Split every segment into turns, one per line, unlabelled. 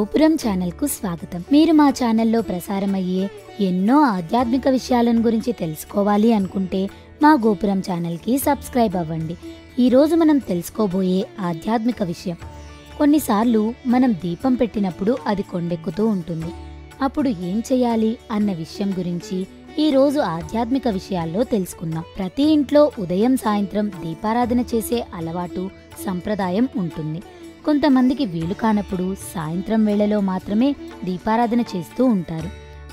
గోపురం ఛానల్కు స్వాగతం. మీరు మా ఛానల్లో ప్రసారమయ్యే ఎన్నో ఆధ్యాత్మిక విషయాలను గురించి తెలుసుకోవాలి అనుకుంటే మా గోపురం ఛానల్కి సబ్స్క్రైబ్ అవ్వండి. ఈరోజు మనం తెలుసుకోబోయే ఆధ్యాత్మిక విషయం, కొన్నిసార్లు మనం దీపం పెట్టినప్పుడు అది కొండెక్కుతూ ఉంటుంది. అప్పుడు ఏం చేయాలి అన్న విషయం గురించి ఈరోజు ఆధ్యాత్మిక విషయాల్లో తెలుసుకుందాం. ప్రతి ఇంట్లో ఉదయం సాయంత్రం దీపారాధన చేసే అలవాటు సంప్రదాయం ఉంటుంది. కొంతమందికి వీలు కానప్పుడు సాయంత్రం వేళలో మాత్రమే దీపారాధన చేస్తూ ఉంటారు.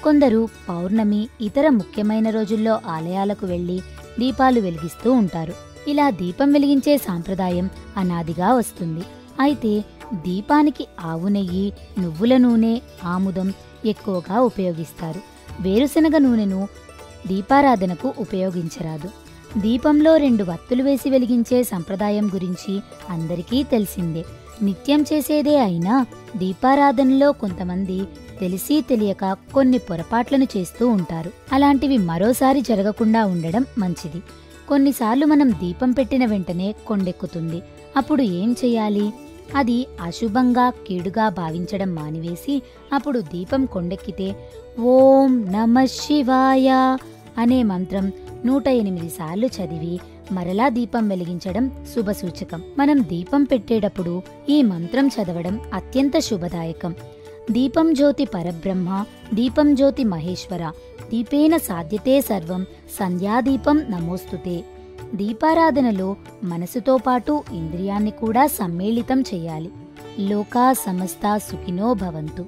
కొందరు పౌర్ణమి ఇతర ముఖ్యమైన రోజుల్లో ఆలయాలకు వెళ్లి దీపాలు వెలిగిస్తూ ఉంటారు. ఇలా దీపం వెలిగించే సాంప్రదాయం అనాదిగా వస్తుంది. అయితే దీపానికి ఆవు నెయ్యి, నువ్వుల నూనె, ఆముదం ఎక్కువగా ఉపయోగిస్తారు. వేరుశనగ నూనెను దీపారాధనకు ఉపయోగించరాదు. దీపంలో 2 వత్తులు వేసి వెలిగించే సంప్రదాయం గురించి అందరికీ తెలిసిందే. నిత్యం చేసేదే అయినా దీపారాధనలో కొంతమంది తెలిసి తెలియక కొన్ని పొరపాట్లను చేస్తూ ఉంటారు. అలాంటివి మరోసారి జరగకుండా ఉండడం మంచిది. కొన్నిసార్లు మనం దీపం పెట్టిన వెంటనే కొండెక్కుతుంది. అప్పుడు ఏం చేయాలి? అది అశుభంగా కీడుగా భావించడం మానివేసి అప్పుడు దీపం కొండెక్కితే ఓం నమః శివాయ అనే మంత్రం 108 సార్లు చదివి మరలా దీపం వెలిగించడం శుభసూచకం. మనం దీపం పెట్టేటప్పుడు ఈ మంత్రం చదవడం అత్యంత శుభదాయకం. దీపం జ్యోతి పరబ్రహ్మ, దీపం జ్యోతి మహేశ్వర, దీపేన సాధ్యతే సర్వం, సంధ్యాదీపం నమోస్తుతే. దీపారాధనలో మనసుతో పాటు ఇంద్రియాన్ని కూడా సమ్మేళితం చేయాలి. లోకా సమస్తా సుఖినో భవంతు.